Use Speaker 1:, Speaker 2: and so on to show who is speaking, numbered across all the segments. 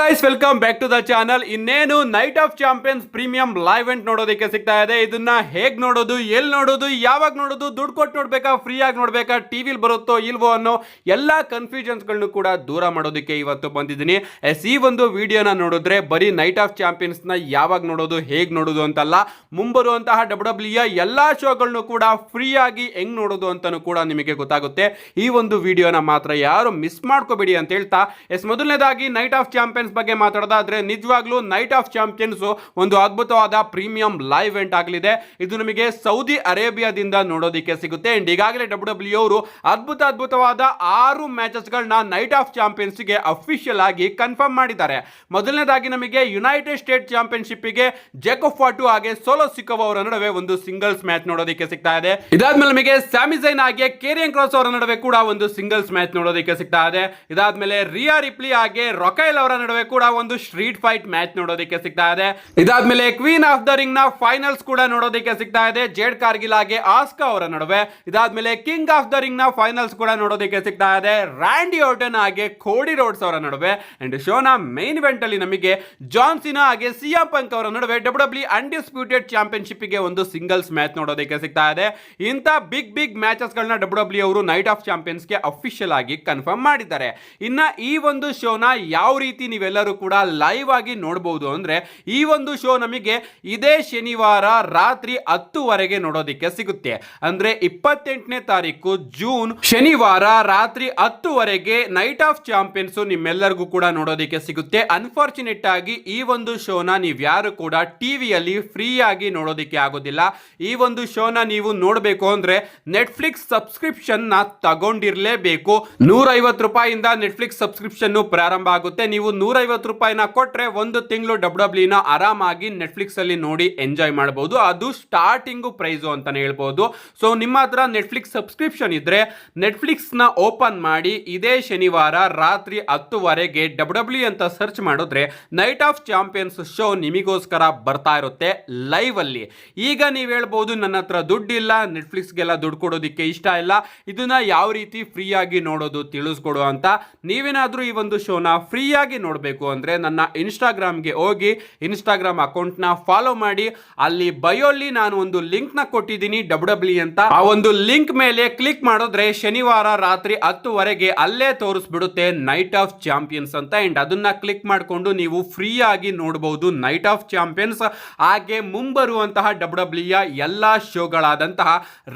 Speaker 1: Guys welcome back to the channel. ಇನ್ನೇನು night of champions premium live event ನೋಡೋದಕ್ಕೆ ಸಿಗ್ತಾ ಇದೆ. ಇದನ್ನ ಹೇಗ್ ನೋಡೋದು, ಎಲ್ಲಿ ನೋಡೋದು, ಯಾವಾಗ ನೋಡೋದು, ದುಡ್ಡು ಕೊಟ್ಟು ನೋಡ್ಬೇಕಾ, ಫ್ರೀ ಆಗಿ ನೋಡ್ಬೇಕಾ, ಟಿವಿಲಿ ಬರುತ್ತೋ ಇಲ್ವೋ ಅನ್ನೋ ಎಲ್ಲಾ ಕನ್ಫ್ಯೂಷನ್ಸ್ ಗಳನ್ನು ಕೂಡ ದೂರ ಮಾಡೋದಕ್ಕೆ ಇವತ್ತು ಬಂದಿದ್ದೀನಿ. ಈ ಒಂದು ವಿಡಿಯೋನ ನೋಡಿದ್ರೆ ಬರೀ ನೈಟ್ ಆಫ್ ಚಾಂಪಿಯನ್ಸ್ ನ ಯಾವಾಗ ನೋಡೋದು, ಹೇಗ್ ನೋಡೋದು ಅಂತಲ್ಲ, ಮುಂಬರುವಂತಹ ಡಬ್ಲ್ಯೂ ಎಲ್ಲಾ ಶೋಗಳನ್ನು ಕೂಡ ಫ್ರೀ ಆಗಿ ಹೆಂಗ್ ನೋಡೋದು ಅಂತಾನು ಕೂಡ ನಿಮಗೆ ಗೊತ್ತಾಗುತ್ತೆ. ಈ ಒಂದು ವಿಡಿಯೋನ ಮಾತ್ರ ಯಾರು ಮಿಸ್ ಮಾಡ್ಕೋಬೇಡಿ ಅಂತ ಹೇಳ್ತಾ, ಮೊದಲನೇದಾಗಿ ನೈಟ್ ಆಫ್ ಚಾಂಪಿಯನ್ಸ್ ಬಗ್ಗೆ ಮಾತಾಡೋದಾದ್ರೆ ನಿಜವಾಗ್ಲೂ ನೈಟ್ ಆಫ್ ಚಾಂಪಿಯನ್ಸ್ ಒಂದು ಅದ್ಭುತವಾದ ಪ್ರೀಮಿಯಂ ಲೈವ್ ಇವೆಂಟ್ ಆಗಲಿದೆ. ಇದು ನಮಗೆ ಸೌದಿ ಅರೇಬಿಯಾದಿಂದ ನೋಡೋದಕ್ಕೆ ಸಿಗುತ್ತೆ. ಅಂಡ್ ಈಗಾಗಲೇ ಡಬ್ಲ್ಯೂ ಅವರು ಅದ್ಭುತವಾದ 6 ಮ್ಯಾಚಸ್ ಗಳನ್ನ ನೈಟ್ ಆಫ್ ಚಾಂಪಿಯನ್ಸ್ ಗೆ ಅಫಿಷಿಯಲ್ ಆಗಿ ಕನ್ಫರ್ಮ್ ಮಾಡಿದ್ದಾರೆ. ಮೊದಲನೇದಾಗಿ ನಮಗೆ ಯುನೈಟೆಡ್ ಸ್ಟೇಟ್ ಚಾಂಪಿಯನ್ಶಿಪ್ ಗೆ ಜೇಕೋಬ್ ಫಾಟು ಹಾಗೆ ಸೋಲೋ ಸಿಕೋವಾ ಅವರ ನಡುವೆ ಒಂದು ಸಿಂಗಲ್ಸ್ ಮ್ಯಾಚ್ ನೋಡೋದಕ್ಕೆ ಸಿಗ್ತಾ ಇದೆ. ಇದಾದ್ಮೇಲೆ ನಮಗೆ ಸ್ಯಾಮಿ ಝೈನ್ ಹಾಗೆ ಕೇರಿಯನ್ ಕ್ರಾಸ್ ಅವರ ನಡುವೆ ಕೂಡ ಒಂದು ಸಿಂಗಲ್ಸ್ ಮ್ಯಾಚ್ ನೋಡೋದಕ್ಕೆ ಸಿಗ್ತಾ ಇದೆ. ಇದಾದ್ಮೇಲೆ ರಿಯಾ ರಿಪ್ಲಿ ಹಾಗೆ ರೊಕೈಲ್ ಅವರ ನಡುವೆ ಕೂಡ ಒಂದು ಸ್ಟ್ರೀಟ್ ಫೈಟ್ ಮ್ಯಾಚ್ ನೋಡೋದಕ್ಕೆ ಸಿಗ್ತಾ ಇದೆ. ಇದಾದ್ಮೇಲೆ ಕ್ವೀನ್ ಆಫ್ ದ ರಿಂಗ್ ನ ಫೈನಲ್ಸ್ ಕೂಡ ನೋಡೋದಕ್ಕೆ ಸಿಗ್ತಾ ಇದೆ. ಜೇಡ್ ಕಾರ್ಗಿಲ್ ಹಾಗೆ ಆಸ್ಕಾ ಅವರ ನಡುವೆ. ಇದಾದ್ಮೇಲೆ ಕಿಂಗ್ ಆಫ್ ದ ರಿಂಗ್ ನ ಫೈನಲ್ಸ್ ಕೂಡ ನೋಡೋದಕ್ಕೆ ಸಿಗ್ತಾ ಇದೆ. ರ್ಯಾಂಡಿ ಆರ್ಟನ್ ಹಾಗೆ ಕೋಡಿ ರೋಡ್ಸ್ ಅವರ ನಡುವೆ. ಅಂಡ್ ಶೋನ ಮೇನ್ ಇವೆಂಟ್ ಅಲ್ಲಿ ನಮಗೆ ಜಾನ್ ಸಿನಾ ಹಾಗೆ ಸಿಎಂ ಪಂಕ್ ಅವರ ನಡುವೆ ಡಬ್ಲ್ಯೂ ಅನ್ಡಿಸ್ಪ್ಯೂಟೆಡ್ ಚಾಂಪಿಯನ್ಶಿಪ್ ಗೆ ಒಂದು ಸಿಂಗಲ್ಸ್ ಮ್ಯಾಚ್ ನೋಡೋದಕ್ಕೆ ಸಿಗ್ತಾ ಇದೆ. ಇಂತ ಬಿಗ್ ಮ್ಯಾಚಸ್ ಗಳನ್ನ ಡಬ್ಲ್ಯೂ ಅವರು ನೈಟ್ ಆಫ್ ಚಾಂಪಿಯನ್ಸ್ ಗೆ ಅಫಿಷಿಯಲ್ ಆಗಿ ಕನ್ಫರ್ಮ್ ಮಾಡಿದ್ದಾರೆ. ಇನ್ನ ಈ ಒಂದು ಶೋನ ಯಾವ ರೀತಿ ನೀವೆಲ್ಲರೂ ಕೂಡ ಲೈವ್ ಆಗಿ ನೋಡಬಹುದು ಅಂದ್ರೆ, ಈ ಒಂದು ಶೋ ನಮಗೆ ಇದೇ ಶನಿವಾರ ರಾತ್ರಿ 10 ನೋಡೋದಕ್ಕೆ ಸಿಗುತ್ತೆ. ಅಂದ್ರೆ 28ನೇ ತಾರೀಕು ಜೂನ್ ಶನಿವಾರ ರಾತ್ರಿ 10 ನೈಟ್ ಆಫ್ ಚಾಂಪಿಯನ್ಸ್ ನಿಮ್ಮೆಲ್ಲರಿಗೂ ಕೂಡ ನೋಡೋದಕ್ಕೆ ಸಿಗುತ್ತೆ. ಅನ್ಫಾರ್ಚುನೇಟ್ ಆಗಿ ಈ ಒಂದು ಶೋನ ನೀವ್ಯಾರು ಕೂಡ ಟಿವಿಯಲ್ಲಿ ಫ್ರೀ ಆಗಿ ನೋಡೋದಕ್ಕೆ ಆಗೋದಿಲ್ಲ. ಈ ಒಂದು ಶೋನ ನೀವು ನೋಡಬೇಕು ಅಂದ್ರೆ ನೆಟ್ಫ್ಲಿಕ್ಸ್ ಸಬ್ಸ್ಕ್ರಿಪ್ಷನ್ ನ ತಗೊಂಡಿರ್ಲೇಬೇಕು. $150 ನೆಟ್ಫ್ಲಿಕ್ಸ್ ಸಬ್ಸ್ಕ್ರಿಪ್ಷನ್ ಪ್ರಾರಂಭ ಆಗುತ್ತೆ. ನೀವು $150 ಕೊಟ್ರೆ ಒಂದು ತಿಂಗಳು ಡಬ್ಲ್ಯೂ ನ ಆರಾಮಾಗಿ ನೆಟ್ಫ್ಲಿಕ್ಸ್ ಅಲ್ಲಿ ನೋಡಿ ಎಂಜಾಯ್ ಮಾಡಬಹುದು. ಅದು ಸ್ಟಾರ್ಟಿಂಗ್ ಪ್ರೈಸ್ ಅಂತಾನೆ ಹೇಳ್ಬಹುದು. ಸೊ ನಿಮ್ಮ ಹತ್ರ ನೆಟ್ಫ್ಲಿಕ್ಸ್ ಸಬ್ಸ್ಕ್ರಿಪ್ಷನ್ ಇದ್ರೆ ನೆಟ್ಫ್ಲಿಕ್ಸ್ ನ ಓಪನ್ ಮಾಡಿ ಇದೇ ಶನಿವಾರ ರಾತ್ರಿ 10 ಡಬ್ಲ್ಯೂ ಅಂತ ಸರ್ಚ್ ಮಾಡಿದ್ರೆ ನೈಟ್ ಆಫ್ ಚಾಂಪಿಯನ್ಸ್ ಶೋ ನಿಮಗೋಸ್ಕರ ಬರ್ತಾ ಇರುತ್ತೆ ಲೈವ್ ಅಲ್ಲಿ. ಈಗ ನೀವು ಹೇಳ್ಬಹುದು ನನ್ನ ಹತ್ರ ದುಡ್ಡಿಲ್ಲ, ನೆಟ್ಫ್ಲಿಕ್ಸ್ಗೆಲ್ಲ ದುಡ್ಡು ಕೊಡೋದಕ್ಕೆ ಇಷ್ಟ ಇಲ್ಲ, ಇದನ್ನ ಯಾವ ರೀತಿ ಫ್ರೀ ಆಗಿ ನೋಡೋದು ತಿಳಿಸ್ಕೊಡು ಅಂತ. ನೀವೇನಾದ್ರೂ ಈ ಒಂದು ಶೋನ ಫ್ರೀ ಆಗಿ ನೋಡಬೇಕು ಅಂದ್ರೆ ನನ್ನ ಇನ್ಸ್ಟಾಗ್ರಾಮ್ಗೆ ಹೋಗಿ ಇನ್ಸ್ಟಾಗ್ರಾಮ್ ಅಕೌಂಟ್ ನ ಫಾಲೋ ಮಾಡಿ. ಅಲ್ಲಿ ಬಯೋಲ್ಲಿ ನಾನು ಒಂದು ಲಿಂಕ್ ನ ಕೊಟ್ಟಿದ್ದೀನಿ ಡಬ್ಲ್ಯೂ ಅಂತ. ಆ ಒಂದು ಲಿಂಕ್ ಮೇಲೆ ಕ್ಲಿಕ್ ಮಾಡಿದ್ರೆ ಶನಿವಾರ ರಾತ್ರಿ 10 ಅಲ್ಲೇ ತೋರಿಸ್ಬಿಡುತ್ತೆ ನೈಟ್ ಆಫ್ ಚಾಂಪಿಯನ್ಸ್ ಅಂತ. ಅಂಡ್ ಅದನ್ನ ಕ್ಲಿಕ್ ಮಾಡಿಕೊಂಡು ನೀವು ಫ್ರೀ ಆಗಿ ನೋಡಬಹುದು ನೈಟ್ ಆಫ್ ಚಾಂಪಿಯನ್ಸ್. ಹಾಗೆ ಮುಂಬರುವಂತಹ ಡಬ್ಲ್ಯೂ ಎಲ್ಲಾ ಶೋಗಳಾದಂತಹ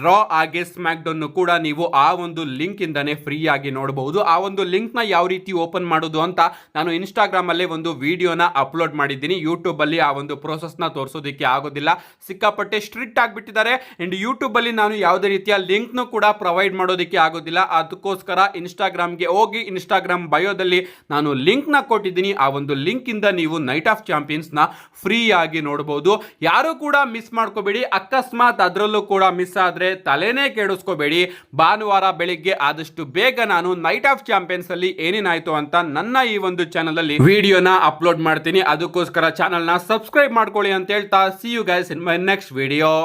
Speaker 1: ರಾ ಹಾಗೆ ಸ್ಮ್ಯಾಕ್ ಡೌನ್ ಕೂಡ ನೀವು ಆ ಒಂದು ಲಿಂಕ್ ಇಂದಾನೆ ಫ್ರೀ ಆಗಿ ನೋಡಬಹುದು. ಆ ಒಂದು ಲಿಂಕ್ ನ ಯಾವ ರೀತಿ ಓಪನ್ ಮಾಡೋದು ಅಂತ ನಾನು ಇನ್ಸ್ಟಾಗ್ರಾಮ್ ಅಲ್ಲಿ ಒಂದು ವಿಡಿಯೋನ ಅಪ್ಲೋಡ್ ಮಾಡಿದ್ದೀನಿ. ಯೂಟ್ಯೂಬ್ ಅಲ್ಲಿ ಆ ಒಂದು ಪ್ರೋಸೆಸ್ ನ ತೋರಿಸೋದಕ್ಕೆ ಆಗೋದಿಲ್ಲ, ಸಿಕ್ಕಾಪಟ್ಟೆ ಸ್ಟ್ರಿಕ್ಟ್ ಆಗಿಬಿಟ್ಟಿದ್ದಾರೆ. ಅಂಡ್ ಯೂಟ್ಯೂಬ್ ಅಲ್ಲಿ ನಾನು ಯಾವುದೇ ರೀತಿಯ ಲಿಂಕ್ ನ ಕೂಡ ಪ್ರೊವೈಡ್ ಮಾಡೋದಕ್ಕೆ ಆಗೋದಿಲ್ಲ. ಅದಕ್ಕೋಸ್ಕರ ಇನ್ಸ್ಟಾಗ್ರಾಮ್ಗೆ ಹೋಗಿ ಇನ್ಸ್ಟಾಗ್ರಾಮ್ ಬಯೋದಲ್ಲಿ ನಾನು ಲಿಂಕ್ ನ ಕೊಟ್ಟಿದ್ದೀನಿ. ಆ ಒಂದು ಲಿಂಕ್ ಇಂದ ನೀವು ನೈಟ್ ಆಫ್ ಚಾಂಪಿಯನ್ಸ್ ನ ಫ್ರೀ ಆಗಿ ನೋಡಬಹುದು. ಯಾರು ಕೂಡ ಮಿಸ್ ಮಾಡ್ಕೋಬೇಡಿ. ಅಕಸ್ಮಾತ್ ಅದರಲ್ಲೂ ಕೂಡ ಮಿಸ್ ಆದ್ರೆ ತಲೆನೇ ಕೆಡಿಸ್ಕೋಬೇಡಿ. ಭಾನುವಾರ ಬೆಳಿಗ್ಗೆ ಆದಷ್ಟು ಬೇಗ ನಾನು ನೈಟ್ ಆಫ್ ಚಾಂಪಿಯನ್ಸ್ ಅಲ್ಲಿ ಏನೇನಾಯ್ತು ಅಂತ ನನ್ನ ಈ ಒಂದು ಚಾನಲ್ ಅಲ್ಲಿ ವಿಡಿಯೋನ ಅಪ್ಲೋಡ್ ಮಾಡ್ತೀನಿ. ಅದಕ್ಕೋಸ್ಕರ ಚಾನಲ್ ನ ಸಬ್ಸ್ಕ್ರೈಬ್ ಮಾಡ್ಕೊಳ್ಳಿ ಅಂತ ಹೇಳ್ತಾ, see you guys in my next video.